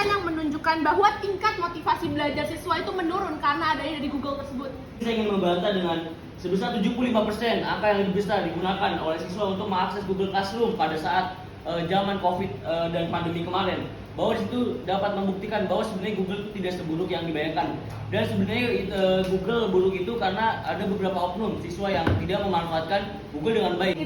yang menunjukkan bahwa tingkat motivasi belajar siswa itu menurun karena adanya dari Google tersebut. Saya ingin membantah dengan sebesar 75% angka yang lebih besar digunakan oleh siswa untuk mengakses Google Classroom pada saat zaman COVID dan pandemi kemarin, bahwa situ dapat membuktikan bahwa sebenarnya Google itu tidak seburuk yang dibayangkan. Dan sebenarnya Google buruk itu karena ada beberapa oknum siswa yang tidak memanfaatkan Google dengan baik.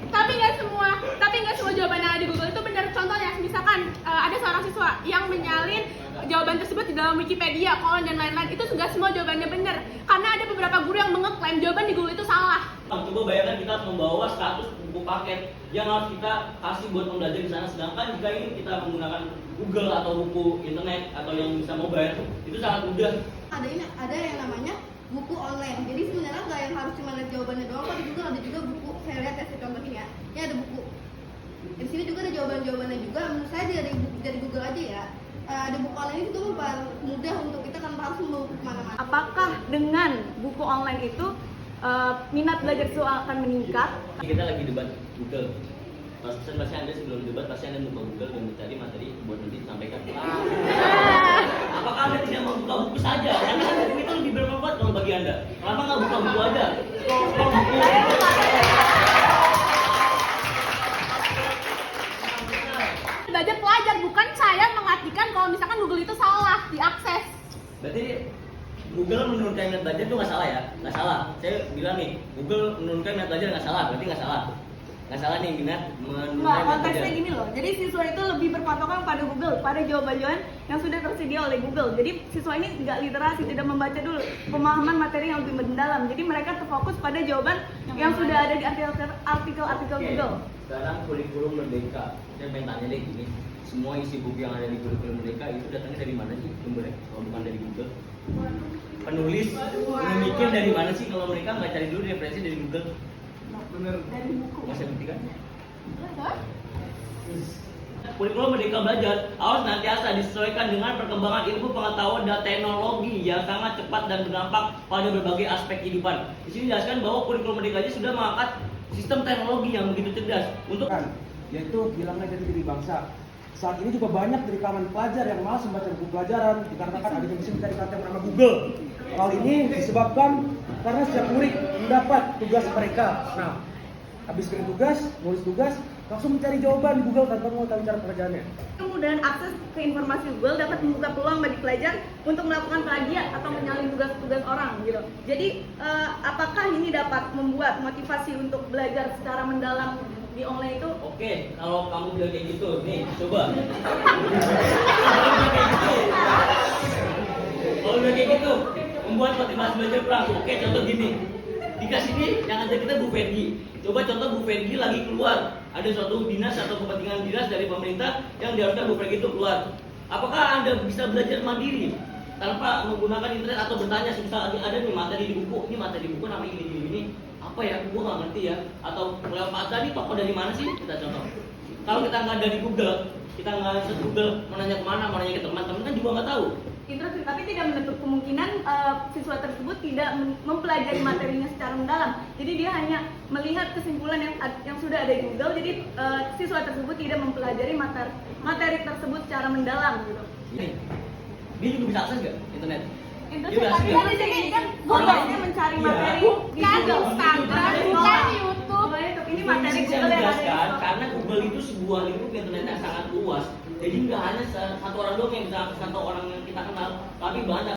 Tapi nggak semua jawaban yang ada di Google itu benar. Contohnya, misalkan ada seorang siswa yang menyalin jawaban tersebut di dalam Wikipedia, kolon dan lain-lain, itu juga semua jawabannya benar. Karena ada beberapa guru yang mengeklaim jawaban di Google itu salah. Coba bayangkan kita membawa 100 buku paket yang harus kita kasih buat pembelajar di sana, sedangkan jika ini kita menggunakan Google atau buku internet atau yang bisa mobile, itu sangat mudah. Ada yang namanya buku online. Jadi sebenarnya nggak yang harus cuma lihat jawabannya doang, kok di Google ada juga buku. Saya lihat ya, contoh ini ya. Ini ada buku. Di sini juga ada jawabannya juga. Menurut saya dari Google aja ya. Ada buku online itu mudah untuk kita kan harus membawa kemana-mana. Apakah dengan buku online itu minat belajar siswa akan meningkat? Kita lagi debat Google. Pasti Anda sebelum debat pasti Anda buka Google dan mencari materi buat nanti disampaikan. Apakah Anda tidak membuka buku saja? Karena buku itu lebih bermanfaat kalau bagi Anda. Kenapa nggak buka buku aja? Belajar pelajar, bukan saya mengartikan kalau misalkan Google itu salah diakses. Berarti Google menurunkan minat belajar itu nggak salah ya? Nggak salah. Saya bilang nih, Google menurunkan minat belajar nggak salah. Berarti nggak salah. Nggak salah nih minat menurunkan minat belajar. Konteksnya gini loh. Jadi siswa itu lebih berpatokan pada Google, pada jawaban-jawaban yang sudah tersedia oleh Google. Jadi siswa ini nggak literasi, tidak membaca dulu pemahaman materi yang lebih mendalam. Jadi mereka terfokus pada jawaban yang sudah ada di artikel-artikel Google. Sekarang kurikulum Merdeka. Saya pengen tanya deh gini. Semua isi buku yang ada di kurikulum Merdeka itu datangnya dari mana sih sumbernya? Kalau bukan dari Google. Penulis memikir dari mana sih kalau mereka nggak cari dulu referensi dari Google? Dari buku. Masih buktikan? Kurikulum Merdeka Belajar harus nantiasa disesuaikan dengan perkembangan ilmu pengetahuan dan teknologi yang sangat cepat dan berdampak pada berbagai aspek kehidupan. Di sini dijelaskan bahwa kurikulum Merdeka sudah mengangkat sistem teknologi yang begitu cerdas untuk yaitu hilangnya jati diri bangsa. Saat ini juga banyak dari kalangan pelajar yang malas membaca buku pelajaran dikarenakan adanya mesin mencari kata yang bernama Google. Hal ini disebabkan karena setiap murid mendapat tugas mereka. Nah, habis kirim tugas, nulis tugas, langsung mencari jawaban di Google tanpa mengetahui cara pekerjaannya. Kemudian akses ke informasi Google dapat membuka peluang bagi pelajar untuk melakukan plagiat atau menyalin tugas-tugas orang gitu. Jadi apakah ini dapat membuat motivasi untuk belajar secara mendalam di online itu? Oke, kalau kamu bilang kayak gitu, nih coba. Kalau bilang kayak gitu, membuat motivasi belajar kurang. Oke, contoh gini. Di sini yang ada kita Bu Ferdi. Coba contoh Bu Ferdi lagi keluar. Ada suatu dinas atau kepentingan dinas dari pemerintah yang diharuskan Bu Ferdi itu keluar. Apakah Anda bisa belajar mandiri tanpa menggunakan internet atau bertanya misalnya ada nih materi di buku, ini materi di buku namanya ini. Apa ya? Gua nggak ngerti ya. Atau lewat Pak tadi toko dari mana sih? Kita contoh. Kalau kita nggak dari Google, kita nggak search Google, mau nanya kemana, mau nanya ke teman-teman kan juga nggak tahu. Tapi tidak menutup kemungkinan siswa tersebut tidak mempelajari materinya secara mendalam. Jadi dia hanya melihat kesimpulan yang sudah ada di Google. Jadi siswa tersebut tidak mempelajari materi tersebut secara mendalam gitu. Ini, dia juga bisa akses nggak internet? Internet kan Google-nya mencari materi di Google, bukan YouTube. Ini materi Saya Google yang ada. menjelaskan karena Google itu sebuah lingkup internet yang sangat luas. Jadi nggak hanya satu orang doang yang bisa akses atau orang yang kita kenal, tapi banyak.